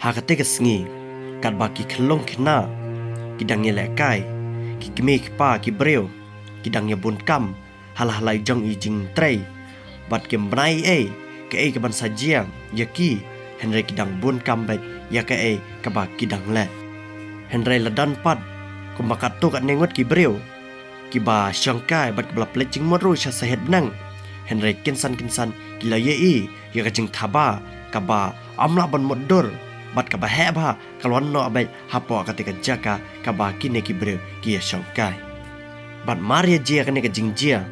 hakate ke sengi kat baki kelong kena kidangnya lekai ki kemi pa ki breu kidangnya bun kam hal-halai jong i jing trei bat ke mrai ke ban sajiang yaki Henry kidang bun kam bet ya ke ba kidang le Henry ladan pat kumbakat tu kat nengot ki breu ki ba syangkai bat kebla plecing modru sya sehet nang Henry kinsan kila ye ya ka jing thaba ka ba amla ban modur bat ka ba heba kalwan no abai hapo katika jaka ka ba kine ki breu ki ya syangkai bat maria jia kane ka jing jia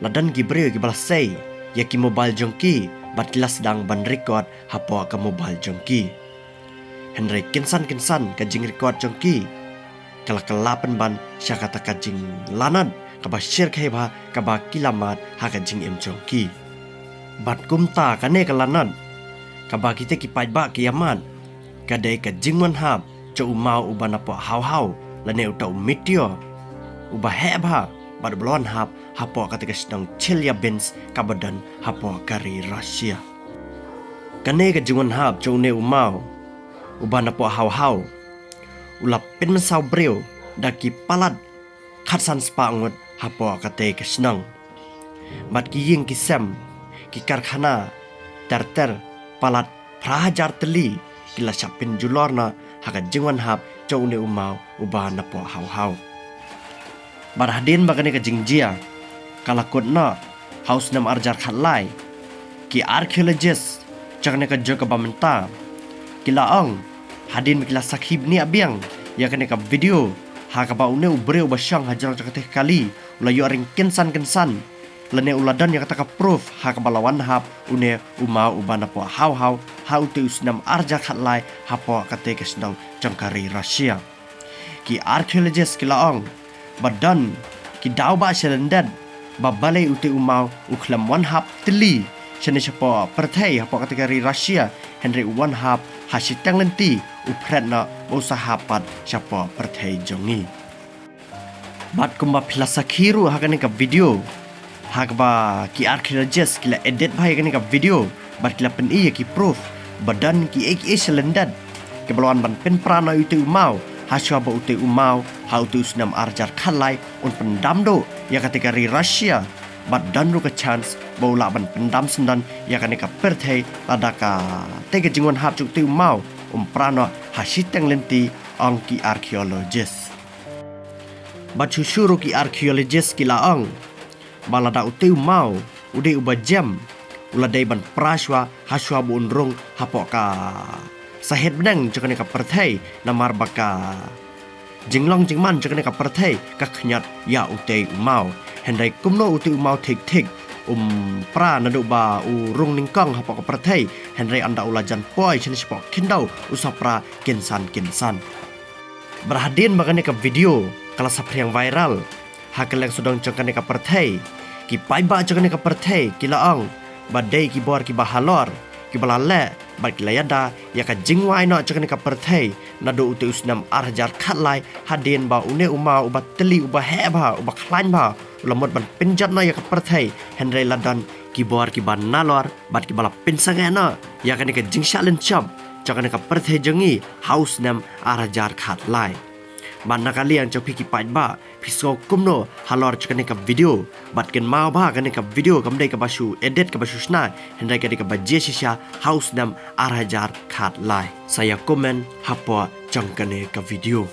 ladan ki breu ki bala sei ya ki mobile jongki bat kelas sedang ban record hapo ka mobile jongki Henry kinsan ka jing record jongki kala kelapan ban sya kata ka jing lanan ka ba share khai ba ka ba kilamat ha ka jing em jongki bat kumta kane ka lanan ka ba kita ki pai ba kiamat ka dei ka jingwan hab cho umau ubana po hau lane uta mitio uba heba bat blon hab hapo katika sedang Celia Benz kabadan hapo kari Rusia kane ka jingwan hab cho ne umau ubana po hau ulap pen mesau breu daki palat khatsan spangut hapo kate ka senang bat ki ying ki sem ki karkhana ter palat prahajar teli kila syapin julorna haka jingwan hab cho ne umau ubana po hau barhadin bagane ka jingjia kala kotna house nam arjar khatlai ki archaeologist chakne ka joka bamenta kila ang hadin kila sakhib ni abiang ya kane ka video ha ka ba une ubreu basyang hajar chakate kali ulayu aring kensan lene uladan ya kata ka proof ha ka balawan hab une umau ubana po hau te usnam arjar khatlai hapo kate ka sedang jangkari Rusia ki archaeologist kila ang badan ki daw ba selendad babale ute umau uklam one hab teli chane chapo perthai hapo kategori Rusia Henry one hab hasitang lenti upretna usaha pat chapo perthai jongi bat kumba philasa khiru hakane ka video hakba ki archaeologist kila edit bhai kane ka video bat kila pen ki proof badan ki selendad ke balwan ban pen prana ute umau haswa ba ute umau hau tu usnam arjar khalai un pendam do ya kategori Rusia bat dan ru ka chance bola ban pendam sendan ya kane ka perthai ladaka tege jingwan hap cuk tu umau prana hasiteng lenti angki archaeologist bat sushuru ki archaeologist kila ang balada ute umau ude uba jam uladai ban praswa haswa bu unrung hapo ka sahet benang jekane ka perthai namar baka jinglong jingman jekane ka perthai ka khnyat ya ute umau hendai kumno ute umau thik pra nadu ba urung ningkong hapo ka perthai hendai anda ulajan poi chini spok kindau usapra kinsan berhadin bagane ka video kala sapri yang viral hakeleng sudang jekane ka perthai ki paiba jekane ka perthai kilaang badai ki bor ki bahalor ki balale bat layada ya ka jingwai no chakane ka perthai nadu ute usnam arjar khatlai hadin ba une uma ubat teli uba heba uba khlain ba ulamot ban penjat no ya ka perthai henry ladan ki bor ki ban nalor bat ki bala pensangena ya kane ka jingsalen chap chakane ka perthai jongi house nam arjar khatlai banna kali yang chopi ki pajba piso kumno halor chakane ka video bat ken mau ba kane ka video kamdai ka basu edit ka basu sna hendai ka ka baje shisha house nam arhajar khat lai saya komen hapo changkane ka video